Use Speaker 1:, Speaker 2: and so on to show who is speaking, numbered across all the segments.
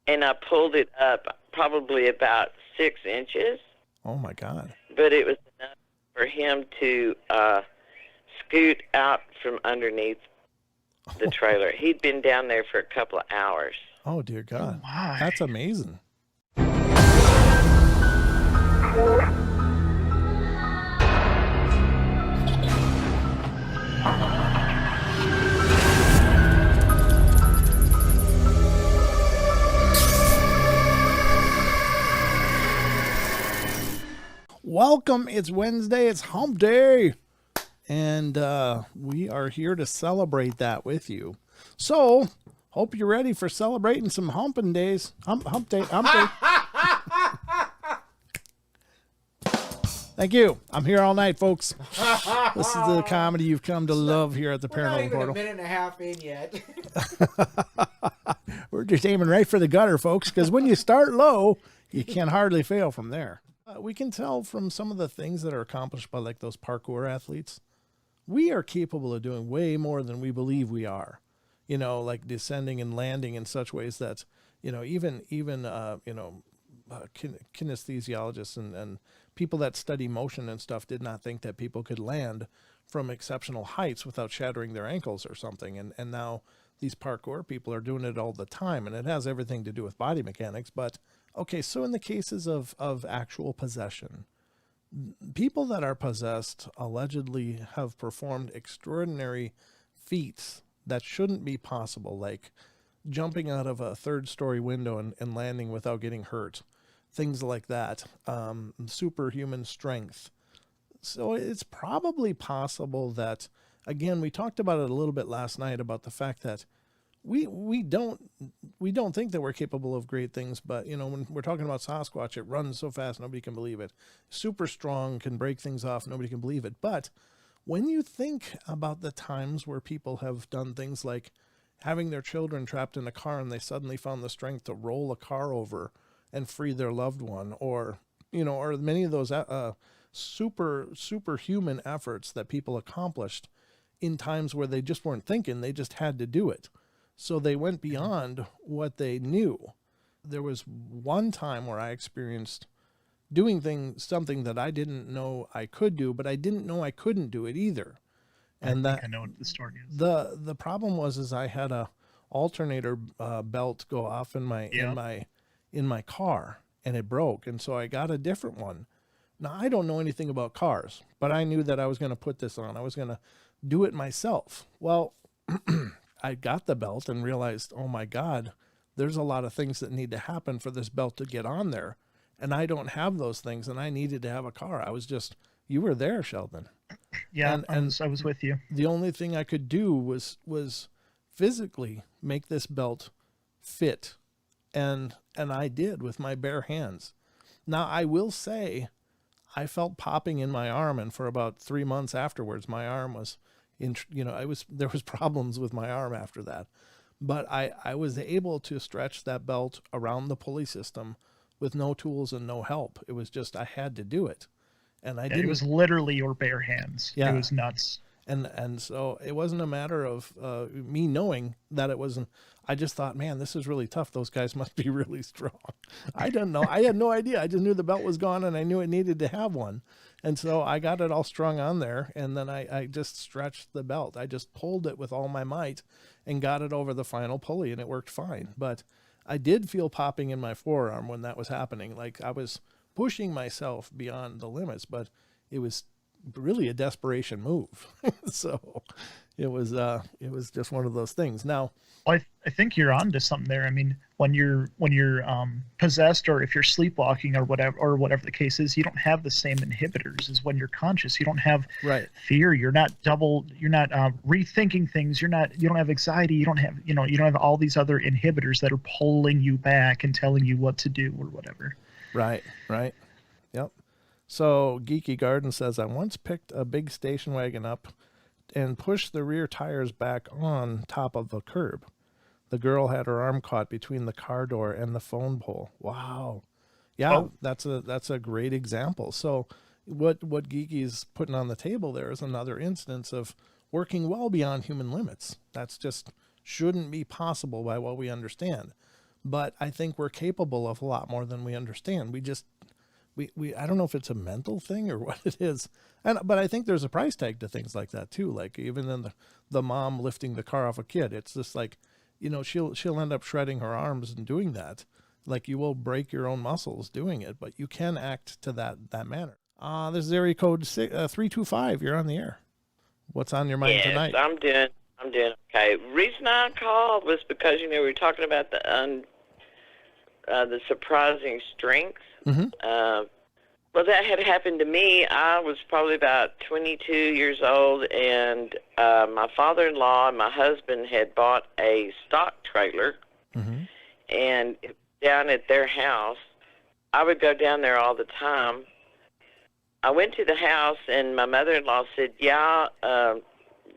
Speaker 1: and I pulled it up probably about 6 inches.
Speaker 2: Oh my God.
Speaker 1: But it was enough for him to scoot out from underneath the trailer. He'd been down there for a couple of hours.
Speaker 2: Oh dear God.
Speaker 3: Oh my.
Speaker 2: That's amazing. Welcome. It's Wednesday. It's hump day. And we are here to celebrate that with you. So, hope you're ready for celebrating some humping days. Hump day. Thank you. I'm here all night, folks. This is the comedy you've come to love here at the Paranormal Portal.
Speaker 4: A minute and a half in yet.
Speaker 2: We're just aiming right for the gutter, folks, because when you start low, you can hardly fail from there. We can tell from some of the things that are accomplished by like those parkour athletes, we are capable of doing way more than we believe we are. You know, like descending and landing in such ways that, you know, even kinesthesiologists and people that study motion and stuff did not think that people could land from exceptional heights without shattering their ankles or something. And now these parkour people are doing it all the time, and it has everything to do with body mechanics. But okay, so in the cases of actual possession, people that are possessed allegedly have performed extraordinary feats that shouldn't be possible, like jumping out of a third-story window and landing without getting hurt, things like that, superhuman strength. So it's probably possible that, again, we talked about it a little bit last night about the fact that we don't think that we're capable of great things, but you know, when we're talking about Sasquatch, it runs so fast nobody can believe it. Super strong, can break things off, nobody can believe it. But when you think about the times where people have done things like having their children trapped in a car and they suddenly found the strength to roll a car over and free their loved one, or you know, or many of those superhuman efforts that people accomplished in times where they just weren't thinking, they just had to do it. So they went beyond what they knew. There was one time where I experienced doing something that I didn't know I could do, but I didn't know I couldn't do it either. And
Speaker 3: I know what the story is.
Speaker 2: The problem was I had a alternator belt go off in my car, and it broke, and so I got a different one. Now I don't know anything about cars, but I knew that I was going to put this on. I was going to do it myself. Well, I got the belt and realized, oh my God, there's a lot of things that need to happen for this belt to get on there. And I don't have those things, and I needed to have a car. You were there, Sheldon.
Speaker 3: Yeah, and I was with you.
Speaker 2: The only thing I could do was physically make this belt fit. And I did with my bare hands. Now, I will say I felt popping in my arm, and for about 3 months afterwards, my arm was there was problems with my arm after that. But I was able to stretch that belt around the pulley system with no tools and no help. It was just, I had to do it. And it
Speaker 3: was literally your bare hands. Yeah. It was nuts.
Speaker 2: And so it wasn't a matter of me knowing that it wasn't. I just thought, man, this is really tough. Those guys must be really strong. I didn't know. I had no idea. I just knew the belt was gone, and I knew it needed to have one. And so I got it all strung on there, and then I just stretched the belt. I just pulled it with all my might and got it over the final pulley, and it worked fine. But I did feel popping in my forearm when that was happening. Like I was pushing myself beyond the limits, but it was really a desperation move. So it was just one of those things. Now,
Speaker 3: I think you're onto something there. I mean, when you're possessed, or if you're sleepwalking or whatever the case is, you don't have the same inhibitors as when you're conscious. You don't have fear. You're not rethinking things. You don't have anxiety. You don't have all these other inhibitors that are pulling you back and telling you what to do or whatever.
Speaker 2: Right. Yep. So Geeky Garden says, I once picked a big station wagon up and pushed the rear tires back on top of the curb. The girl had her arm caught between the car door and the phone pole. Wow. Yeah, that's a great example. So what Geeky's putting on the table there is another instance of working well beyond human limits. That's just shouldn't be possible by what we understand. but I think we're capable of a lot more than we understand. We I don't know if it's a mental thing or what it is. But I think there's a price tag to things like that too. Like even in the mom lifting the car off a kid, it's just like, she'll end up shredding her arms and doing that. Like you will break your own muscles doing it, but you can act to that manner. This is area code 325. You're on the air. What's on your mind tonight?
Speaker 1: I'm doing okay. Reason I called was because we were talking about the surprising strength.
Speaker 2: Mm-hmm.
Speaker 1: Well, that had happened to me. I was probably about 22 years old, and my father-in-law and my husband had bought a stock trailer,
Speaker 2: Mm-hmm.
Speaker 1: and down at their house, I would go down there all the time. I went to the house, and my mother-in-law said, yeah,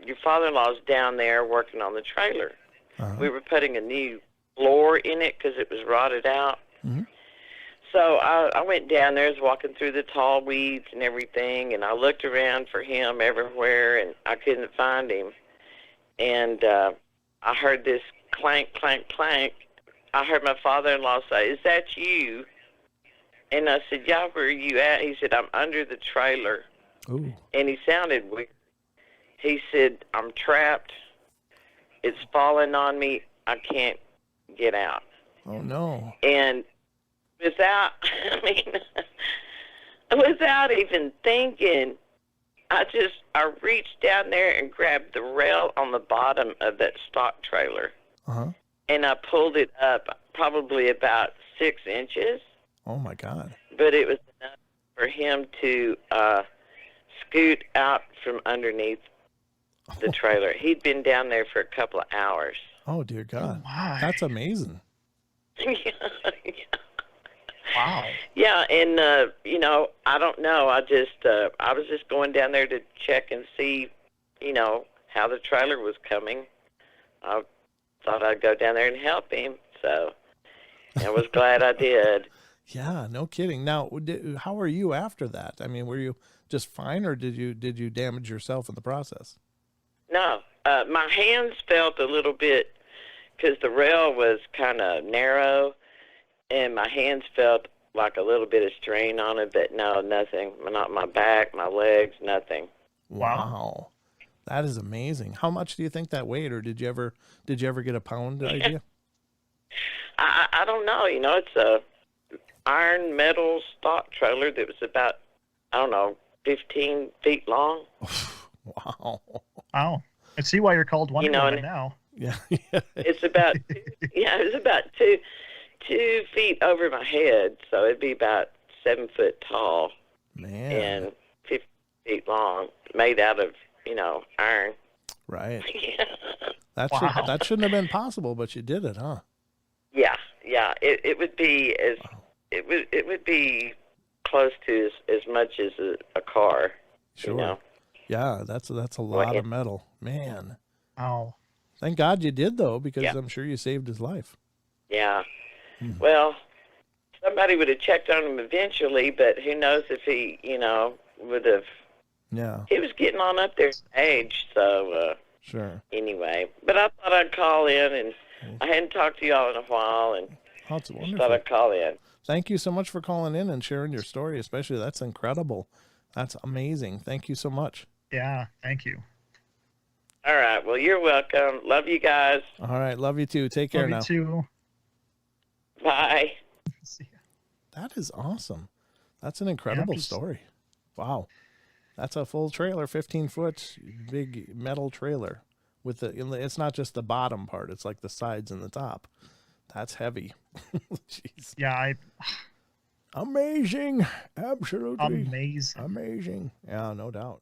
Speaker 1: your father-in-law's down there working on the trailer.
Speaker 2: Uh-huh.
Speaker 1: We were putting a new floor in it because it was rotted out.
Speaker 2: Mm-hmm.
Speaker 1: So I went down there, I was walking through the tall weeds and everything, and I looked around for him everywhere, and I couldn't find him. And I heard this clank, clank, clank. I heard my father-in-law say, is that you? And I said, yeah, where are you at? He said, I'm under the trailer.
Speaker 2: Ooh.
Speaker 1: And he sounded weird. He said, I'm trapped. It's falling on me. I can't get out.
Speaker 2: Oh, no.
Speaker 1: And without, without even thinking, I reached down there and grabbed the rail on the bottom of that stock trailer.
Speaker 2: Uh-huh.
Speaker 1: And I pulled it up probably about 6 inches.
Speaker 2: Oh, my God.
Speaker 1: But it was enough for him to scoot out from underneath the trailer. He'd been down there for a couple of hours.
Speaker 2: Oh, dear God.
Speaker 3: Oh, my.
Speaker 2: That's amazing.
Speaker 1: Yeah.
Speaker 3: Wow.
Speaker 1: Yeah, and I don't know. I was just going down there to check and see, how the trailer was coming. I thought I'd go down there and help him, so I was glad I did.
Speaker 2: Yeah, no kidding. Now, how are you after that? I mean, were you just fine, or did you damage yourself in the process?
Speaker 1: No, my hands felt a little bit because the rail was kind of narrow, and my hands felt like a little bit of strain on it, but no, nothing. Not my back, my legs, nothing.
Speaker 2: Wow. That is amazing. How much do you think that weighed, or did you ever get a pound idea?
Speaker 1: I don't know. It's a iron metal stock trailer that was about, 15 feet long.
Speaker 2: Wow.
Speaker 3: Wow. I see why you're called Wonder Woman
Speaker 1: and
Speaker 3: now.
Speaker 2: Yeah.
Speaker 1: It's about, it was about 2 feet over my head, so it'd be about 7 foot tall.
Speaker 2: Man.
Speaker 1: And 50 feet long, made out of, iron.
Speaker 2: Right.
Speaker 1: Yeah.
Speaker 2: That shouldn't have been possible, but you did it, huh?
Speaker 1: Yeah. It would be it would be close to as much as a car.
Speaker 2: Sure. Yeah, that's a lot of metal, man.
Speaker 3: Wow.
Speaker 2: Thank God you did, though, because
Speaker 1: Yeah.
Speaker 2: I'm sure you saved his life.
Speaker 1: Yeah. Well, somebody would have checked on him eventually, but who knows if he, would have.
Speaker 2: Yeah.
Speaker 1: He was getting on up there in age, so
Speaker 2: Sure.
Speaker 1: anyway. But I thought I'd call in, and I hadn't talked to y'all in a while, and
Speaker 2: That's
Speaker 1: just
Speaker 2: wonderful.
Speaker 1: thought I'd call in.
Speaker 2: Thank you so much for calling in and sharing your story, especially. That's incredible. That's amazing. Thank you so much.
Speaker 3: Yeah. Thank you.
Speaker 1: All right. Well, you're welcome. Love you guys.
Speaker 2: All right. Love you too. Take care
Speaker 3: Love
Speaker 2: now.
Speaker 3: you too.
Speaker 1: Bye.
Speaker 3: See ya.
Speaker 2: That is awesome. That's an incredible story. Wow. That's a full trailer, 15-foot big metal trailer with it's not just the bottom part. It's like the sides and the top. That's heavy. Jeez.
Speaker 3: Yeah.
Speaker 2: Amazing. Absolutely.
Speaker 3: Amazing.
Speaker 2: Amazing. Yeah, no doubt.